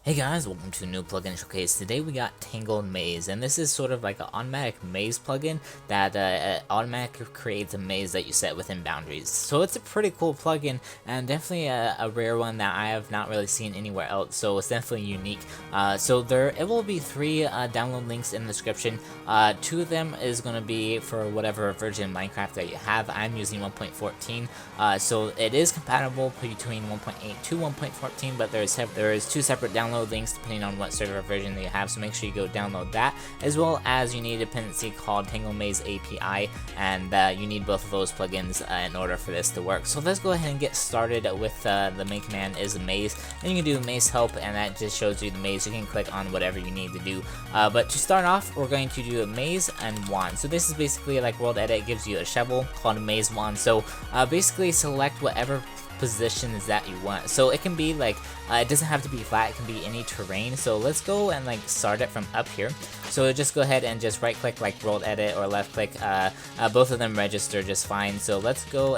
Hey guys, welcome to a new plugin showcase. Today we got Tangled Maze, and this is sort of like an automatic maze plugin that automatically creates a maze that you set within boundaries. So it's a pretty cool plugin, and definitely a rare one that I have not really seen anywhere else. So it's definitely unique. It will be 3 download links in the description. 2 of them is going to be for whatever version of Minecraft that you have. I'm using 1.14, so it is compatible between 1.8 to 1.14, but there is 2 separate download links depending on what server version that you have, so make sure you go download that, as well as you need a dependency called Tangled Maze API, and you need both of those plugins in order for this to work. So let's go ahead and get started with the main command is a maze, and you can do maze help, and that just shows you the maze. You can click on whatever you need to do, but to start off we're going to do a maze and wand. So this is basically like World Edit gives you a shovel called a maze wand. So basically select whatever positions that you want. So it can be like it doesn't have to be flat, it can be any terrain. So let's go and like start it from up here. So just go ahead and just right click like World Edit or left click, both of them register just fine. So let's go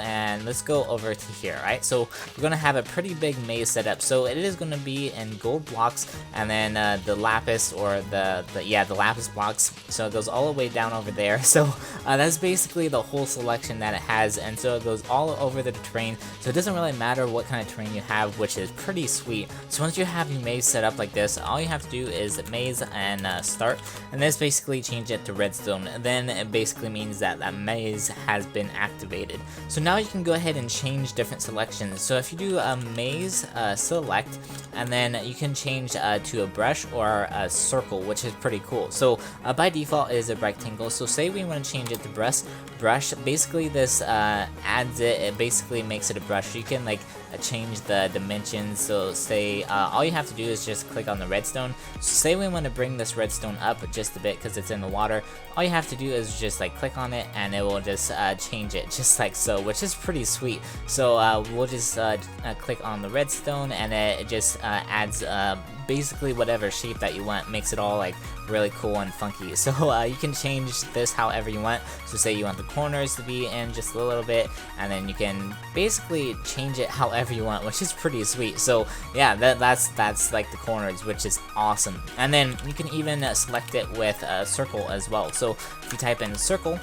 over to here, right? So we're gonna have a pretty big maze set up. So it is gonna be in gold blocks, and then the lapis or the lapis blocks. So it goes all the way down over there. So that's basically the whole selection that it has, and so it goes all over the terrain. So it doesn't really matter what kind of terrain you have, which is pretty sweet. So once you have your maze set up like this, all you have to do is maze and start, and this basically change it to redstone. Then it basically means that that maze has been activated. So now you can go ahead and change different selections. So if you do a maze select, and then you can change to a brush or a circle, which is pretty cool. So by default it is a rectangle. So say we want to change it to brush. Basically this adds it basically makes it a brush. So you can like change the dimensions. So say all you have to do is just click on the redstone. So say we want to bring this redstone up just a bit because it's in the water. All you have to do is just like click on it, and it will just change it just like so, which is pretty sweet. So we'll just click on the redstone, and it just adds basically whatever shape that you want, makes it all like really cool and funky. So you can change this however you want. So say you want the corners to be in just a little bit, and then you can basically change it however you want, which is pretty sweet. So yeah, that's like the corners, which is awesome. And then you can even select it with a circle as well. So if you type in circle,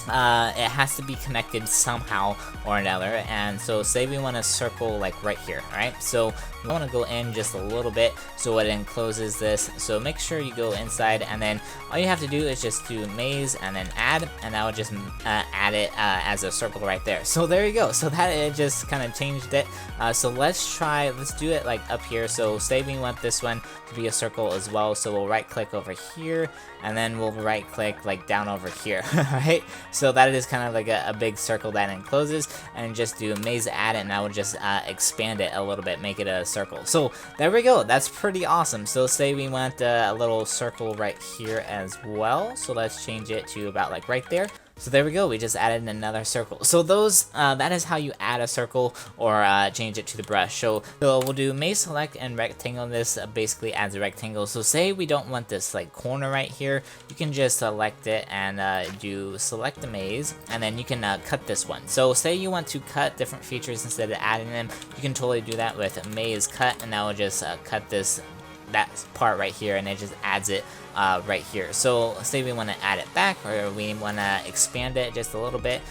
it has to be connected somehow or another, and so say we want to circle like right here, right? So we want to go in just a little bit so it encloses this. So make sure you go inside, and then all you have to do is just do maze and then add, and I will just add it as a circle right there. So there you go. So that it just kind of changed it. So let's do it like up here. So say we want this one to be a circle as well. So we'll right click over here, and then we'll right click like down over here, right? So that is kind of like a big circle that encloses, and just do maze add, and I will just expand it a little bit, make it a circle. So there we go. That's pretty awesome. So say we want a little circle right here as well. So let's change it to about like right there. So there we go, we just added another circle. So that is how you add a circle or change it to the brush. So we'll do maze select and rectangle. This basically adds a rectangle. So say we don't want this like corner right here, you can just select it and do select the maze, and then you can cut this one. So say you want to cut different features instead of adding them, you can totally do that with maze cut, and that will just cut that part right here, and it just adds it right here. So say we want to add it back, or we want to expand it just a little bit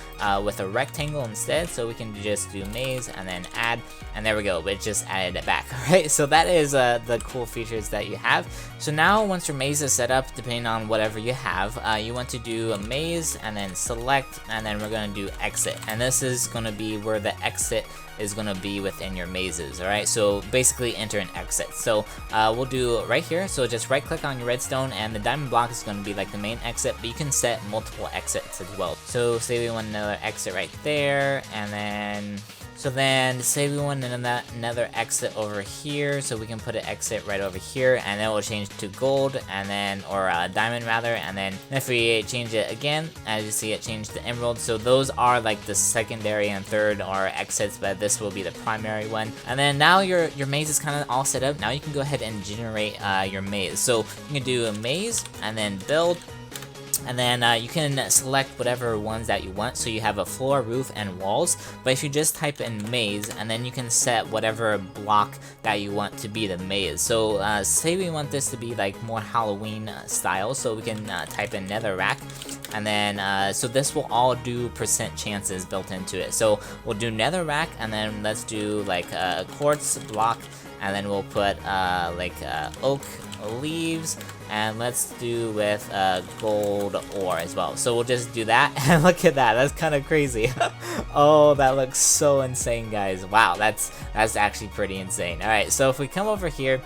with a rectangle instead, so we can just do maze and then add, and there we go, it just added it back. Alright, so that is the cool features that you have. So now once your maze is set up, depending on whatever you have, you want to do a maze and then select, and then we're going to do exit, and this is going to be where the exit is going to be within your mazes. Alright, so basically enter and exit. So we'll do right here. So just right click on your redstone, and the diamond block is going to be like the main exit, but you can set multiple exits as well. So say we want another exit right there, and then say we want another exit over here, so we can put an exit right over here, and then we'll change to gold, and then, or diamond rather, and then if we change it again, as you see it changed to emerald. So those are like the secondary and third or exits, but this will be the primary one. And then now your maze is kind of all set up. Now you can go ahead and generate your maze. So you can do a maze and then build, And then you can select whatever ones that you want, so you have a floor, roof, and walls. But if you just type in maze, and then you can set whatever block that you want to be the maze. So say we want this to be like more Halloween style, so we can type in netherrack, and then so this will all do percent chances built into it. So we'll do netherrack, and then let's do like quartz block, and then we'll put like oak leaves, and let's do with gold ore as well. So we'll just do that, and look at that, that's kind of crazy. Oh, that looks so insane, guys. Wow, that's actually pretty insane. Alright, so if we come over here,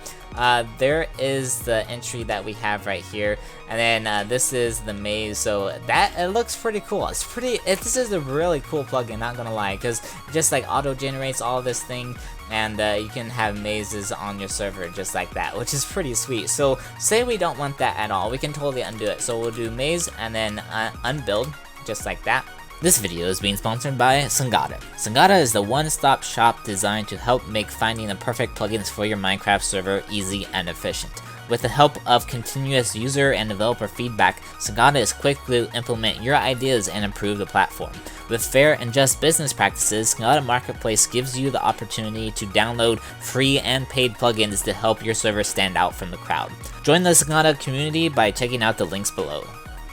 there is the entry that we have right here, and then this is the maze. So that, it looks pretty cool. This is a really cool plugin, not gonna lie, because just like auto generates all this thing, and you can have mazes on your server just like that, which is pretty sweet. So say we don't want that at all, we can totally undo it. So we'll do maze and then unbuild just like that. This video is being sponsored by Songoda. Songoda is the one-stop shop designed to help make finding the perfect plugins for your Minecraft server easy and efficient. With the help of continuous user and developer feedback, Songoda is quick to implement your ideas and improve the platform. With fair and just business practices, Songoda Marketplace gives you the opportunity to download free and paid plugins to help your server stand out from the crowd. Join the Songoda community by checking out the links below.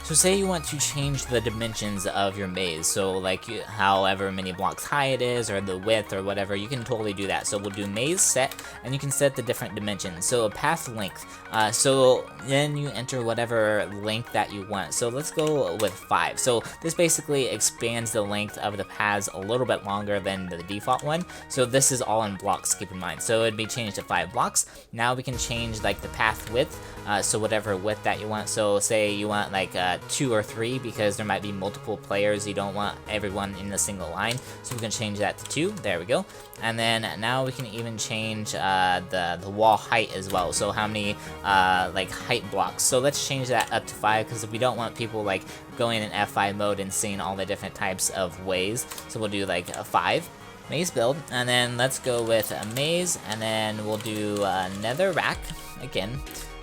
So say you want to change the dimensions of your maze, so like however many blocks high it is, or the width, or whatever, you can totally do that. So we'll do maze set, and you can set the different dimensions. So a path length, so then you enter whatever length that you want. So let's go with 5. So this basically expands the length of the paths a little bit longer than the default one. So this is all in blocks, keep in mind. So it'd be changed to 5 blocks. Now we can change like the path width, so whatever width that you want. So say you want like 2 or 3, because there might be multiple players, you don't want everyone in a single line, so we can change that to 2. There we go. And then now we can even change the wall height as well, so how many like height blocks. So let's change that up to 5, because we don't want people like going in F5 mode and seeing all the different types of ways. So we'll do like a 5 maze build, and then let's go with a maze, and then we'll do netherrack again.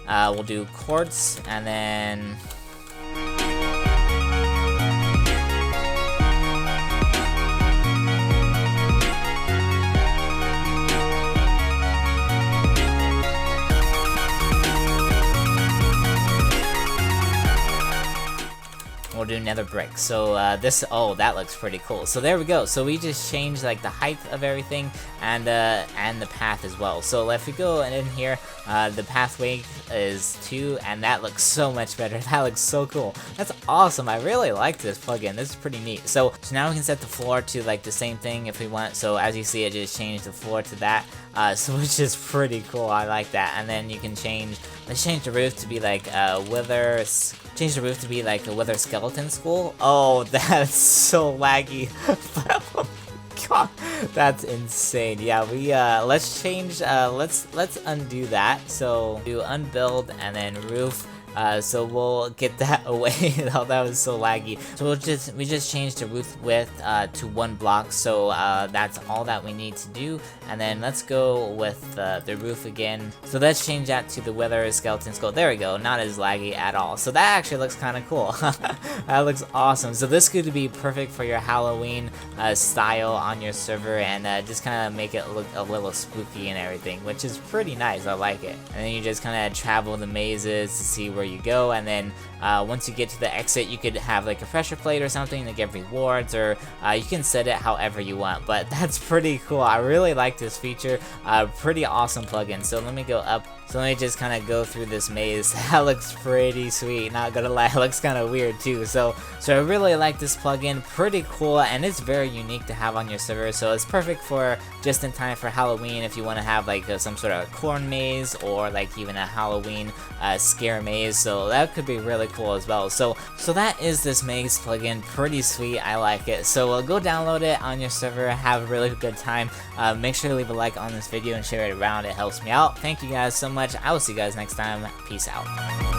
We'll do quartz, and then we'll do nether brick. So oh, that looks pretty cool. So there we go. So we just changed like the height of everything, and the path as well. So if we go in here, the pathway is 2, and that looks so much better. That looks so cool. That's awesome. I really like this plugin. This is pretty neat. So now we can set the floor to like the same thing if we want. So as you see, it just changed the floor to that. So which is pretty cool. I like that. And then you can let's change the roof to be like change the roof to be like a wither skeleton skull. Oh, that's so laggy. God, that's insane. Yeah, we let's change let's undo that. So do unbuild and then roof. So we'll get that away. Oh, that was so laggy. So we just changed the roof width to 1 block. So that's all that we need to do. And then let's go with the roof again. So let's change that to the wither skeleton skull. There we go. Not as laggy at all. So that actually looks kind of cool. That looks awesome. So this could be perfect for your Halloween style on your server, and just kind of make it look a little spooky and everything, which is pretty nice. I like it. And then you just kind of travel the mazes to see where you go, and then once you get to the exit, you could have like a pressure plate or something to get rewards, or you can set it however you want. But that's pretty cool. I really like this feature. Pretty awesome plugin. So let me go up. So let me just kind of go through this maze. That looks pretty sweet, not gonna lie. It looks kind of weird too. So I really like this plugin. Pretty cool, and it's very unique to have on your server. So it's perfect for just in time for Halloween if you want to have like some sort of corn maze, or like even a Halloween scare maze. So that could be really cool as well. So that is this maze plugin. Pretty sweet. I like it. So go download it on your server. Have a really good time. Make sure to leave a like on this video and share it around. It helps me out. Thank you guys so much. I will see you guys next time. Peace out.